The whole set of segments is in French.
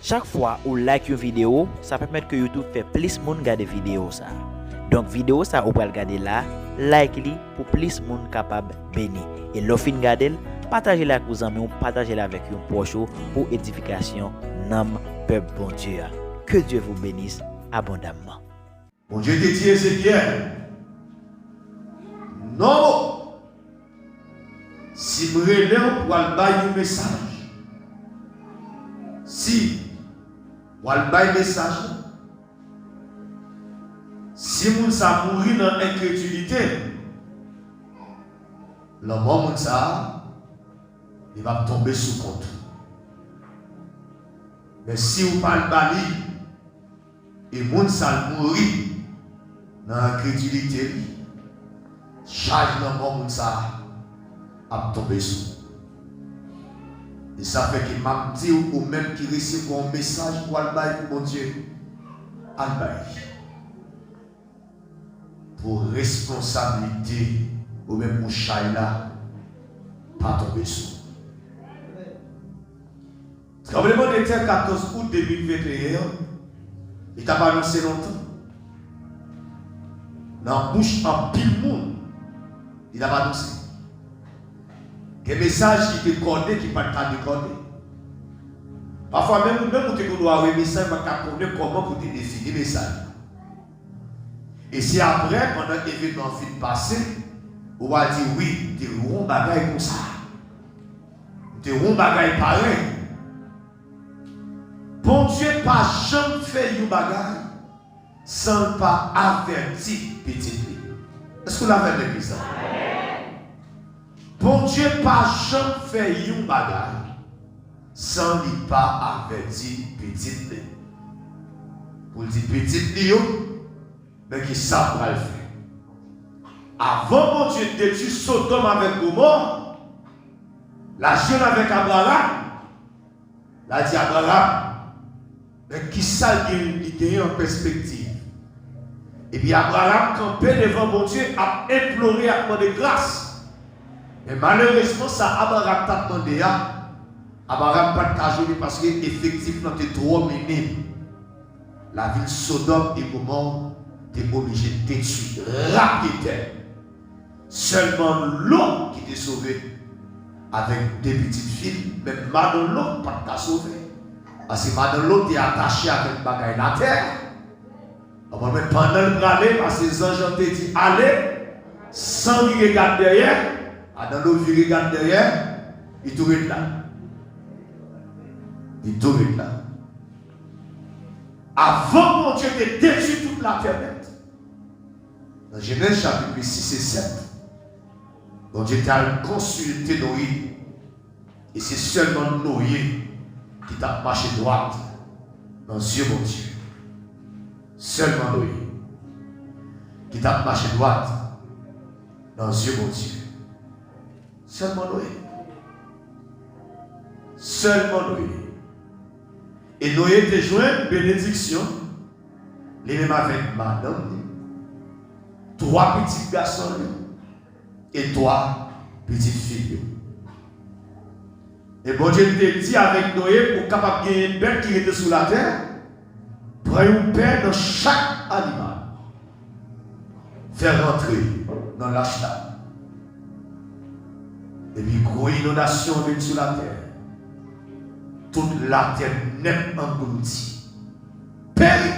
Chaque fois où like une vidéo, ça permet que YouTube fait plus de monde regarder vidéo ça. Donc vidéo ça ou pas regarder là, like li pour plus de monde capable béni. Et l'offre regarder, partagez la avec vos amis ou partagez la avec un proche pour édification nam peuple bon Dieu. Que Dieu vous bénisse abondamment. Bon Dieu te dit Ézéchiel, non, si vous relève pour aller bailler un message, si vous allez bailler un message, si vous ça mourir dans l'incrédulité, le moment ça, il va tomber sous compte. Mais si vous parlez bali, et moun ça mourir dans l'incrédulité, charge dans le moment ça a tombé sous. Et ça fait que m'a dit ou même qui reçoit un message pour aller pour mon Dieu, aller pour responsabilité ou même pour Shaila, pas tomber sous. Tremblement de terre 14 août 2021, il t'a pas annoncé longtemps. Dans la bouche en pile monde, il t'a pas annoncé. Des messages qui te codent, qui ne pas te codés. Parfois, même où tu dois avoir un message, tu ne connais comment pour te définir le message. Et si après, pendant l'événement fin passé, on va dire oui, tu es un bagage comme ça. Tu es un bagage pareil. Bon Dieu, pas jamais fait un bagage sans pas avertir petit. Est-ce que vous l'avez vu ça? Bon Dieu, pas jamais fait un bagage sans lui pas avertir petit. Pour dire petit, mais qui savent pas le faire. Avant mon Dieu détruire Sodome avec Gomorrhe, la jeune avec Abraham, la dit Abraham, mais qui ça qui en perspective. Et puis Abraham, campé devant mon Dieu, a imploré à demander grâce. Mais malheureusement, ça Abraham t'a demandé, Abraham pas de jouer parce que effectivement, c'était trop minime. La ville Sodome et Gomorrhe était obligée de détruire rapidement. Seulement l'eau qui était sauvée avec des petites filles, même madame l'eau pas de sauver. Parce que madame l'eau était attachée avec bagaille la terre. Pendant le aller, parce que les anges ont dit allez, sans lui regarder derrière, madame l'eau lui regarde derrière, il tourne là. Il tourne là. Avant mon Dieu de détruire toute la terre. Dans Genèse chapitre 6 et 7, mon Dieu t'a consulté Noé. Et c'est seulement Noé qui t'a marché droite dans les yeux mon Dieu. Seulement Noé qui t'a marché droite dans les yeux mon Dieu. Seulement Noé. Seulement Noé. Et Noé te joint une bénédiction. Les mêmes avec madame. 3 petits garçons et 3 petites filles. Et bon Dieu te dit avec Noé pour capable de gagner une bête qui était sous la terre, prends une paix dans chaque animal. Faire rentrer dans l'acheta. Et puis grosse inondation vient sous la terre. Toute la terre n'est engloutie. Péri.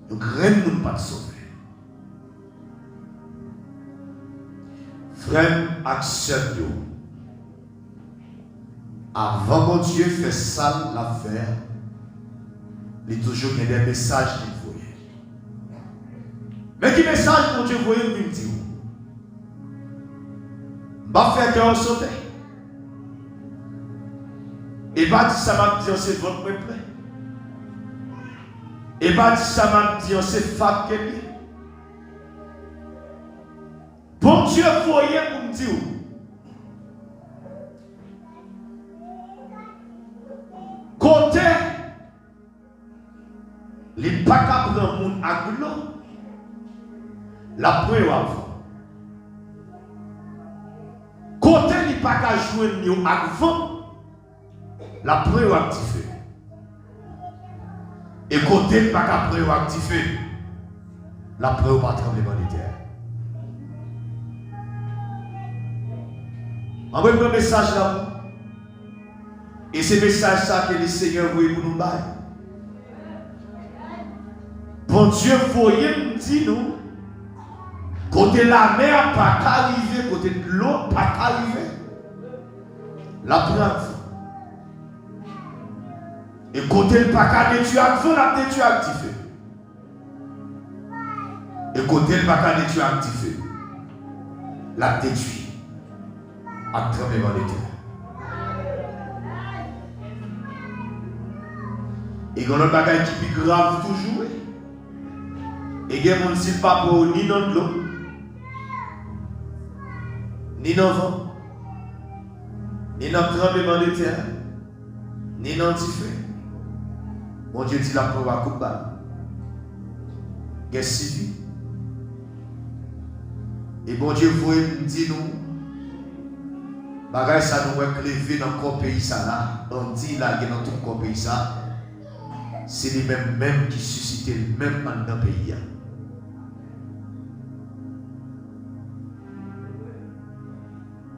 Donc rien ne peut pas sauver. Frère, accepte. Avant mon Dieu fait ça l'affaire, il y a toujours des messages qu'il voyait. Mais quel message mon Dieu voyait, il me dit. Je vais faire que on saute. Et pas dit ça m'a dit c'est votre prêt. Et pas dit ça m'a dit c'est fat que bien. Bon Dieu voyait pour me dire. Côté, les pas qu'à prendre mon aglo, la preuve avant. Côté, les pas qu'à jouer mieux avant, la preuve activée. Et côté pas qu'après ou activer, la preuve pas tremblement de terre. Envoyez un message là. Et c'est message ça que le Seigneur voulait pour nous bailler. Bon Dieu, voyez nous dit nous, côté la mer pas qu'arriver, côté de l'eau pas qu'arriver. La preuve. Et côté le pas qu'à détruire, la détruire activé. Et côté le pas qu'à détruire activé, la détruire. À tremblement de terre. Et quand notre bagage qui est grave toujours, et il y a des gens qui pas pour ni dans l'eau, ni dans le vent, ni dans le tremblement de terre, ni dans le feu. Mon Dieu dit la preuve à coup de balle. Guerre civile. Et bon Dieu, vous dit nous, bagay ça nous est levé dans le pays ça là, on dit là dans tout le pays ça, c'est les mêmes qui suscitent le même dans le pays.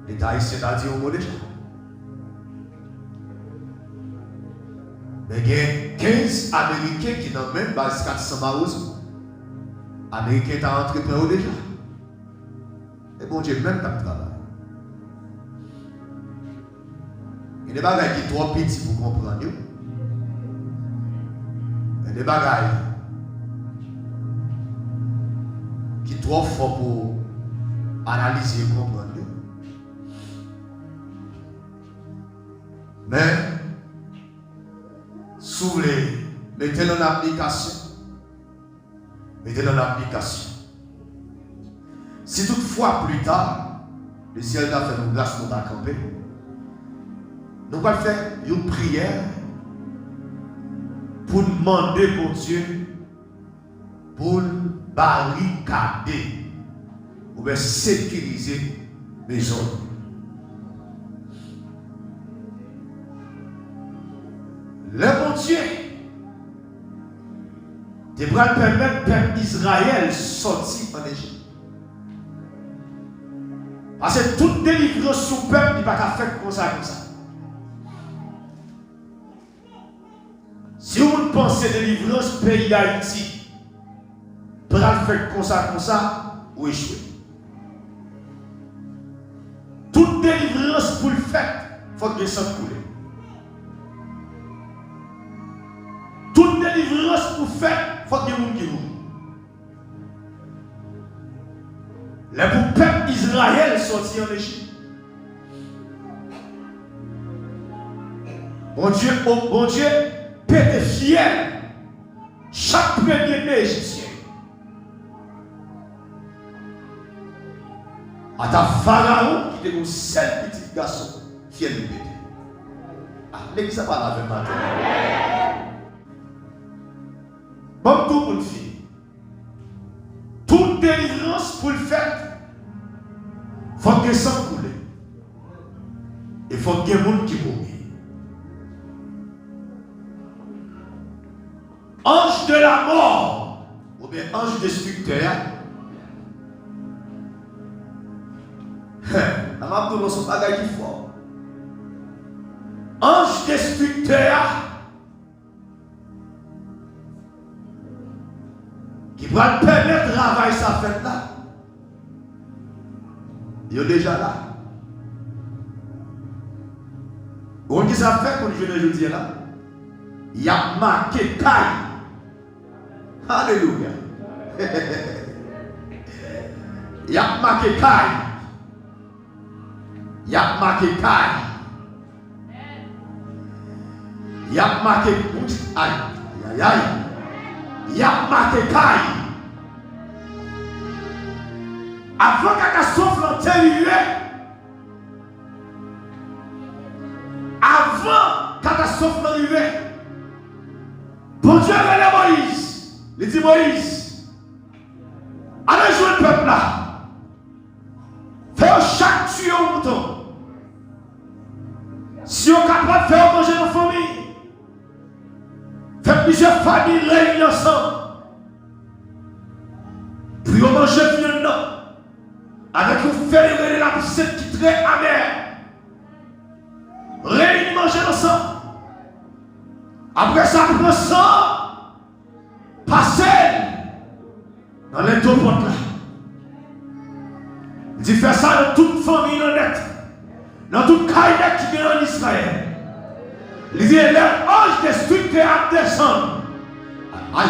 L'État haïtien a dit au mot déjà. Mais il y a 15 Américains qui n'ont même pas 400 barreaux. Américains sont entrés pour eux déjà. Et bon Dieu, même dans le travail. Il y a des bagages qui sont trop petits pour comprendre. Il y a des bagages qui sont trop forts pour analyser et comprendre. Mais, si vous voulez, mettez-le en application. Mettez-le en application. Si toutefois, plus tard, le ciel a fait une grâce nous camper, nous allons faire une prière pour demander pour Dieu pour barricader ou bien sécuriser les zones. Le bon Dieu devra permettre au peuple d'Israël de sortir en Égypte. Parce que toute délivrance sous peuple n'est pas qu'à faire comme ça, comme ça. Si vous pensez délivrance pays d'Haïti, pour faire comme ça, vous échouez. Toute délivrance pour le faire, il faut que ça coule. Toute délivrance pour faire, il faut que vous qui roule. Le peuple Israël sorti en Égypte. Bon Dieu, peut-être fier chaque premier-né égyptien. À ta pharaon qui était un seul petit garçon, fier de péter. Ah, l'église n'a pas la même matin. Bon, tout pour le faire. Toute délivrance pour le faire, il faut que ça coule. Il faut que des gens qui mourent. Ange de la mort, ou bien ange destructeur. On va prendre son bagage qui fort. Ange destructeur qui va permettre de travailler sa fête là. Il est déjà là. On dit ça fait qu'on je ne dis là. Il y a marqué taille. Alléluia. Il y a marqué taille. Il y a marqué taille. Il y a marqué aïe. Aïe aïe. Il y a marqué taille. Avant que la catastrophe l'antérieure, avant que la catastrophe n'arrive, bon Dieu a Moïse. Il dit Moïse, allez jouer le peuple là. Faites chaque tuer au mouton. Si vous êtes capable de faire manger nos familles, faites plusieurs familles réunies ensemble. Puis on mange viande avec une feuille de la poussette qui est très amère. Réunis manger ensemble. Après ça, prend ça, passer dans les deux portes là. Il dit faire ça dans toute famille honnête, dans toute caille qui vient en Israël. Il dit les anges destructeurs à descendre. Aïe.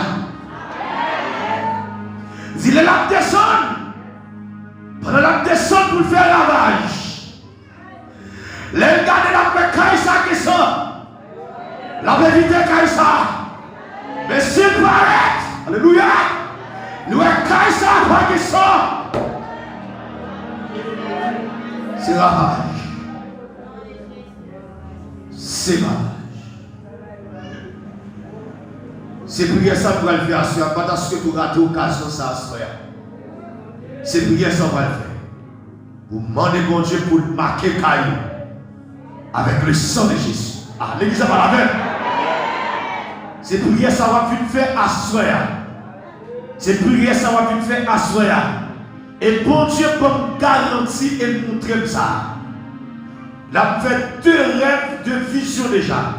Il dit les lacs descendent. Pendant la descente pour faire lavage. Les gars de la paix caille ça qui sont. La vérité caille ça. Mais s'il paraît, alléluia, nous caille ça pas qui sont. C'est lavage. C'est lavage. C'est prière ça pour le faire assurer. Pas parce que vous ratez l'occasion ça assurer. C'est prière ça pour le faire. Vous demandez bon Dieu pour marquer caillou avec le sang de Jésus. Ah, l'église va la même. C'est prière ça va faire assurer. C'est prière ça va faire assurer. Et bon Dieu peut me garantir et me montrer ça. Il a fait 2 rêves de vision déjà.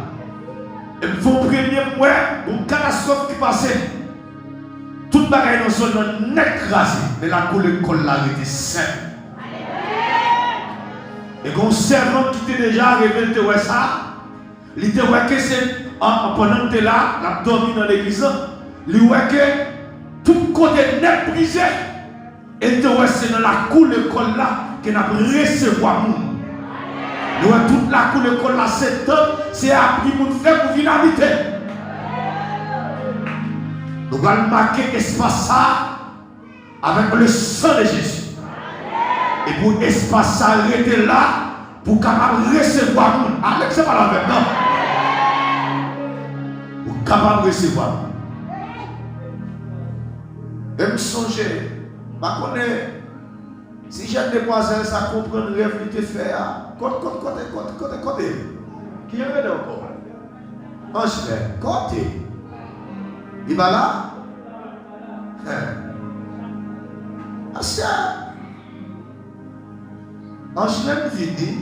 Et vos premiers mois, une catastrophe qui passait. Toute bagaille dans son nom n'est écrasée. Mais la colle là était simple. Et quand servant qui était déjà arrivé, il était ça. Il était que c'est pendant que tu es là, il a dormi dans l'église. Il était que tout côté n'est brisé. Et c'est dans la cour de l'école là qu'on a recevoir nous. Nous toute la cour de l'école là, c'est appris pour nous faire pour venir habiter. Nous allons marquer l'espace ça avec le sang de Jésus. Et pour l'espace ça arrêter là, pour capable recevoir nous. Avec c'est pas la même, non? Pour capable recevoir nous. Et me songer. Si j'ai des voisins, ça comprend le rêve que tu fais. Côté. Qui est venu encore? Angèle, côté. Il va là? Ancien. Angèle vient.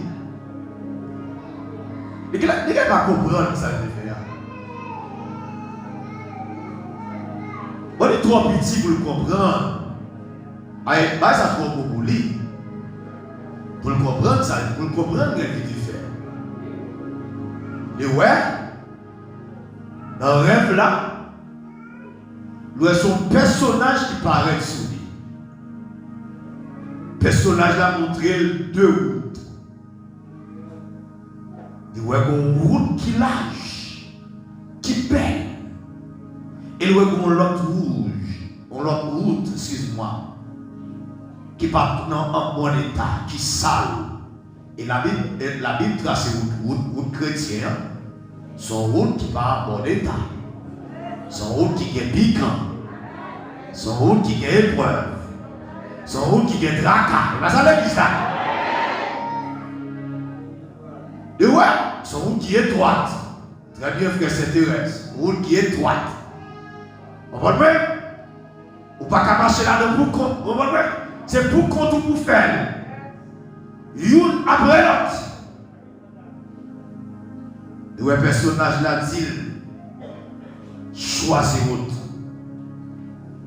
Il ne va pas comprendre ça. On est trop petit pour le comprendre. Aïe, ça trop pour lui. Pour le comprendre, ça, pour le comprendre, ce qu'il fait. Et ouais, dans le rêve là, nous avons son personnage qui paraît sur lui. Le personnage là montre 2 routes. Il y a une route qui lâche, qui pèle. Et il y a une autre route, excuse-moi, qui part en bon état, qui sale. Et la Bible trace route chrétienne, son route qui part en bon état, son route qui est piquant, son route qui est épreuve, son route qui est tracas. Et ça l'église là. Et ouais, son route qui est droite. Très bien, frère Saint-Thérèse, route qui est droite. Vous comprenez? Ou pas qu'à marcher là-dedans pour compte. Vous comprenez? C'est pour compte ou pour faire. Une après l'autre. Et le personnage là dit choisis route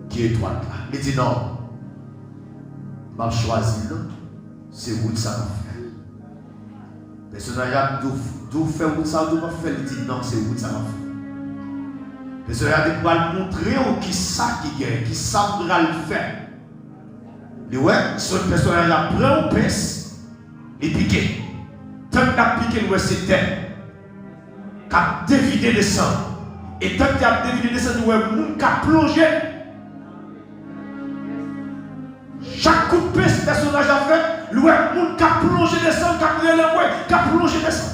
qui est droite là. Il dit non. Je vais choisir l'autre. C'est route ça va faire. Le personnage là d'où faire route ça va faire. Il dit non, c'est route ça va faire. Le personnage va le montrer qui ça qui gagne, qui ça va le faire. Et ouais, ce personnage là prend au pince et piqué. Tant qu'il a piqué, c'est terre. Qui a dévidé le sang. Et tant qu'il a dévidé le sang, il a plongé. Chaque coup de pince, ce personnage a fait, il a plongé le sang, qui a plongé le sang.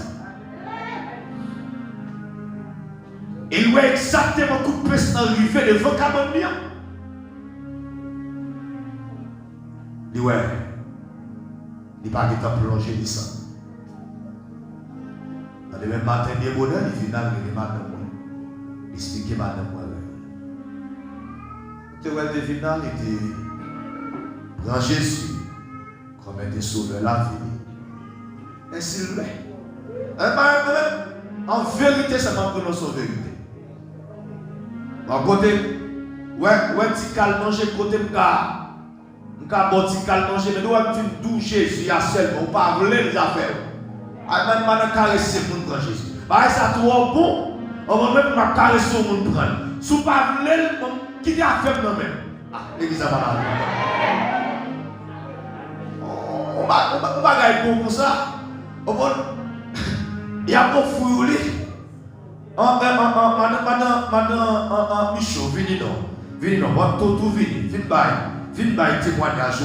Et il a exactement coup de pince arrivé devant Cabonia. Il ouais, il n'a pas été plongé dans ça. Dans le même matin, il est bonheur, il vient dans le matin. expliquer madame moi. Tu vois, le final était prend Jésus comme un sauveur la vie. Et s'il l'est. En vérité, ça m'a prononcé en vérité. En côté, ouais, tu calmes manger, côté m'ka bon ti calme manger, mais nous avons tout Jésus à seulement, on pas voler les affaires. Même pas caresser pour prendre Jésus. Bah ça tout bon, on va même pas caresser pour prendre. Sous pas voler, qui dit affaire non même. Ah, l'église a pas on va gagner pour ça. Il y a beaucoup de fouilles. Madame Michaud, venez non, tout venez témoignage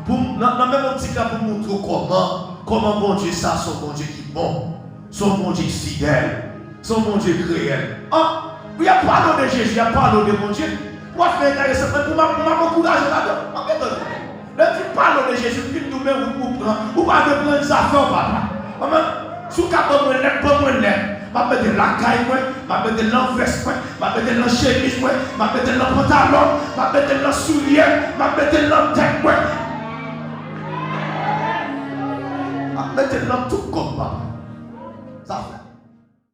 pour dans même un petit cas pour montrer comment bon Dieu ça, son bon Dieu qui est bon, son bon Dieu fidèle, son bon Dieu réel. Il y a pas de Jésus, il y a pas de bon Dieu. Moi je fais intéressant pour m'encourager là-dedans. Là tu parles de Jésus, tu nous mets ou pas de prendre des affaires papa. Sous capot moi net pas moi net. Ma mettre la caille moi, ma mettre dans veste moi, ma mettre dans chemise moi, ma mettre dans pantalon, ma mettre dans soulier, ma mettre dans tête moi. Ma mettre dans tout comme papa. Ça fait